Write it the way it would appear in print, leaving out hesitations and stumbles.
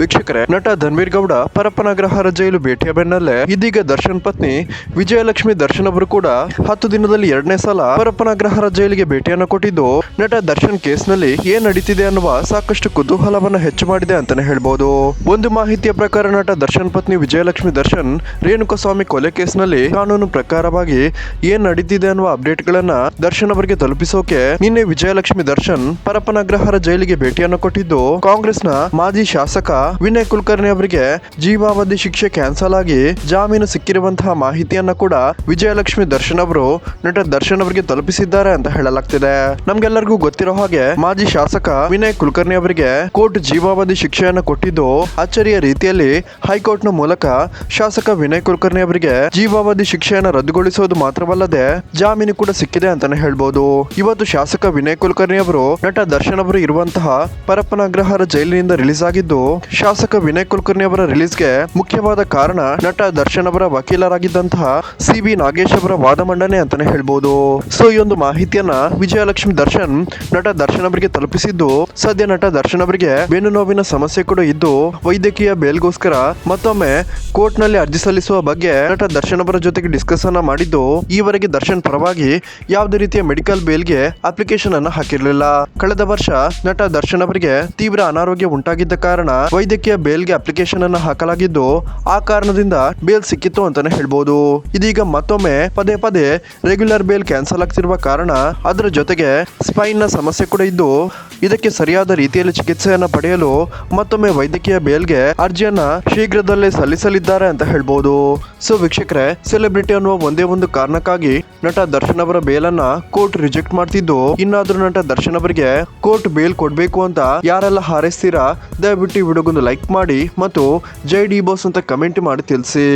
ವೀಕ್ಷಕರೇ, ನಟ ಧನ್ವೀರ್ ಗೌಡ ಪರಪ್ಪನಗ್ರಹಾರ ಜೈಲು ಭೇಟಿಯ ಬೆನ್ನಲ್ಲೇ ಇದೀಗ ದರ್ಶನ್ ಪತ್ನಿ ವಿಜಯಲಕ್ಷ್ಮಿ ದರ್ಶನ್ ಅವರು ಕೂಡ 10 ದಿನದಲ್ಲಿ 2ನೇ ಸಲ ಪರಪ್ಪನಗ್ರಹಾರ ಜೈಲಿಗೆ ಭೇಟಿಯನ್ನು ಕೊಟ್ಟಿದ್ದು, ನಟ ದರ್ಶನ್ ಕೇಸ್ನಲ್ಲಿ ಏನ್ ನಡೀತಿದೆ ಅನ್ನುವ ಸಾಕಷ್ಟು ಕುತೂಹಲವನ್ನ ಹೆಚ್ಚು ಮಾಡಿದೆ ಅಂತಾನೆ ಹೇಳ್ಬಹುದು. ಒಂದು ಮಾಹಿತಿಯ ಪ್ರಕಾರ ನಟ ದರ್ಶನ್ ಪತ್ನಿ ವಿಜಯಲಕ್ಷ್ಮಿ ದರ್ಶನ್ ರೇಣುಕಸ್ವಾಮಿ ಕೊಲೆ ಕೇಸ್ನಲ್ಲಿ ಕಾನೂನು ಪ್ರಕಾರವಾಗಿ ಏನ್ ನಡೀತಿದೆ ಅನ್ನುವ ಅಪ್ಡೇಟ್ ಗಳನ್ನ ದರ್ಶನ್ ಅವರಿಗೆ ತಲುಪಿಸೋಕೆ ನಿನ್ನೆ ವಿಜಯಲಕ್ಷ್ಮಿ ದರ್ಶನ್ ಪರಪ್ಪನಗ್ರಹಾರ ಜೈಲಿಗೆ ಭೇಟಿಯನ್ನು ಕೊಟ್ಟಿದ್ದು, ಕಾಂಗ್ರೆಸ್ನ ಮಾಜಿ ಶಾಸಕ ವಿನಯ್ ಕುಲಕರ್ಣಿ ಅವರಿಗೆ ಜೀವಾವಧಿ ಶಿಕ್ಷೆ ಕ್ಯಾನ್ಸಲ್ ಆಗಿ ಜಾಮೀನು ಸಿಕ್ಕಿರುವಂತಹ ಮಾಹಿತಿಯನ್ನ ಕೂಡ ವಿಜಯಲಕ್ಷ್ಮಿ ದರ್ಶನ್ ಅವರು ನಟ ದರ್ಶನ್ ಅವರಿಗೆ ತಲುಪಿಸಿದ್ದಾರೆ ಅಂತ ಹೇಳಲಾಗ್ತಿದೆ. ನಮ್ಗೆಲ್ಲರಿಗೂ ಗೊತ್ತಿರೋ ಹಾಗೆ ಮಾಜಿ ಶಾಸಕ ವಿನಯ್ ಕುಲಕರ್ಣಿ ಅವರಿಗೆ ಕೋರ್ಟ್ ಜೀವಾವಧಿ ಶಿಕ್ಷೆಯನ್ನು ಕೊಟ್ಟಿದ್ದು, ಅಚ್ಚರಿಯ ರೀತಿಯಲ್ಲಿ ಹೈಕೋರ್ಟ್ ನ ಮೂಲಕ ಶಾಸಕ ವಿನಯ್ ಕುಲಕರ್ಣಿ ಅವರಿಗೆ ಜೀವಾವಧಿ ಶಿಕ್ಷೆಯನ್ನು ರದ್ದುಗೊಳಿಸೋದು ಮಾತ್ರವಲ್ಲದೆ ಜಾಮೀನು ಕೂಡ ಸಿಕ್ಕಿದೆ ಅಂತಾನೆ ಹೇಳ್ಬಹುದು. ಇವತ್ತು ಶಾಸಕ ವಿನಯ್ ಕುಲಕರ್ಣಿ ಅವರು ನಟ ದರ್ಶನ್ ಅವರು ಇರುವಂತಹ ಪರಪ್ಪನಗ್ರಹಾರ ಜೈಲಿನಿಂದ ರಿಲೀಸ್ ಆಗಿದ್ದು, ಶಾಸಕ ವಿನಯ್ ಕುಲಕರ್ಣಿ ಅವರ ರಿಲೀಸ್ಗೆ ಮುಖ್ಯವಾದ ಕಾರಣ ನಟ ದರ್ಶನ್ ಅವರ ವಕೀಲರಾಗಿದ್ದಂತಹ ಸಿ.ಬಿ. ನಾಗೇಶ್ ಅವರ ವಾದ ಮಂಡನೆ ಅಂತಾನೆ ಹೇಳ್ಬಹುದು. ಸೊ ಈ ಒಂದು ಮಾಹಿತಿಯನ್ನ ವಿಜಯಲಕ್ಷ್ಮಿ ದರ್ಶನ್ ನಟ ದರ್ಶನ್ ಅವರಿಗೆ ತಲುಪಿಸಿದ್ದು, ಸದ್ಯ ನಟ ದರ್ಶನ್ ಅವರಿಗೆ ಬೆನ್ನು ನೋವಿನ ಸಮಸ್ಯೆ ಕೂಡ ಇದ್ದು ವೈದ್ಯಕೀಯ ಬೇಲ್ಗೋಸ್ಕರ ಮತ್ತೊಮ್ಮೆ ಕೋರ್ಟ್ ನಲ್ಲಿ ಅರ್ಜಿ ಸಲ್ಲಿಸುವ ಬಗ್ಗೆ ನಟ ದರ್ಶನ್ ಅವರ ಜೊತೆಗೆ ಡಿಸ್ಕಸ್ ಅನ್ನ ಮಾಡಿದ್ದು, ಈವರೆಗೆ ದರ್ಶನ್ ಪರವಾಗಿ ಯಾವುದೇ ರೀತಿಯ ಮೆಡಿಕಲ್ ಬೇಲ್ಗೆ ಅಪ್ಲಿಕೇಶನ್ ಅನ್ನ ಹಾಕಿರಲಿಲ್ಲ. ಕಳೆದ ವರ್ಷ ನಟ ದರ್ಶನ್ ಅವರಿಗೆ ತೀವ್ರ ಅನಾರೋಗ್ಯ ಉಂಟಾಗಿದ್ದ ಕಾರಣ ವೈದ್ಯಕೀಯ ಬೇಲ್ಗೆ ಅಪ್ಲಿಕೇಶನ್ ಅನ್ನ ಹಾಕಲಾಗಿದ್ದು, ಆ ಕಾರಣದಿಂದ ಬೇಲ್ ಸಿಕ್ಕಿತ್ತು ಅಂತಾನೆ ಹೇಳ್ಬಹುದು. ಇದೀಗ ಮತ್ತೊಮ್ಮೆ ಪದೇ ಪದೇ ರೆಗ್ಯುಲರ್ ಬೇಲ್ ಕ್ಯಾನ್ಸಲ್ ಆಗ್ತಿರುವ ಕಾರಣ ಅದರ ಜೊತೆಗೆ ಸ್ಪೈನ್ ನ ಸಮಸ್ಯೆ ಕೂಡ ಇದ್ದು, ಇದಕ್ಕೆ ಸರಿಯಾದ ರೀತಿಯಲ್ಲಿ ಚಿಕಿತ್ಸೆಯನ್ನ ಪಡೆಯಲು ಮತ್ತೊಮ್ಮೆ ವೈದ್ಯಕೀಯ ಬೇಲ್ಗೆ ಅರ್ಜಿಯನ್ನ ಶೀಘ್ರದಲ್ಲೇ ಸಲ್ಲಿಸಲಿದ್ದಾರೆ ಅಂತ ಹೇಳ್ಬಹುದು. ಸೊ ವೀಕ್ಷಕರೇ, ಸೆಲೆಬ್ರಿಟಿ ಅನ್ನುವ ಒಂದೇ ಒಂದು ಕಾರಣಕ್ಕಾಗಿ ನಟ ದರ್ಶನ್ ಅವರ ಬೇಲನ್ನ ಕೋರ್ಟ್ ರಿಜೆಕ್ಟ್ ಮಾಡ್ತಿದ್ದು, ಇನ್ನಾದ್ರೂ ನಟ ದರ್ಶನ್ ಅವರಿಗೆ ಕೋರ್ಟ್ ಬೇಲ್ ಕೊಡ್ಬೇಕು ಅಂತ ಯಾರೆಲ್ಲ ಹಾರೈಸ್ತೀರಾ, ದಯವಿಟ್ಟು ಈ ವಿಡಿಯೋಗೊಂದು ಲೈಕ್ ಮಾಡಿ ಮತ್ತು ಜೈ ಡಿ ಬಾಸ್ ಅಂತ ಕಮೆಂಟ್ ಮಾಡಿ ತಿಳಿಸಿ.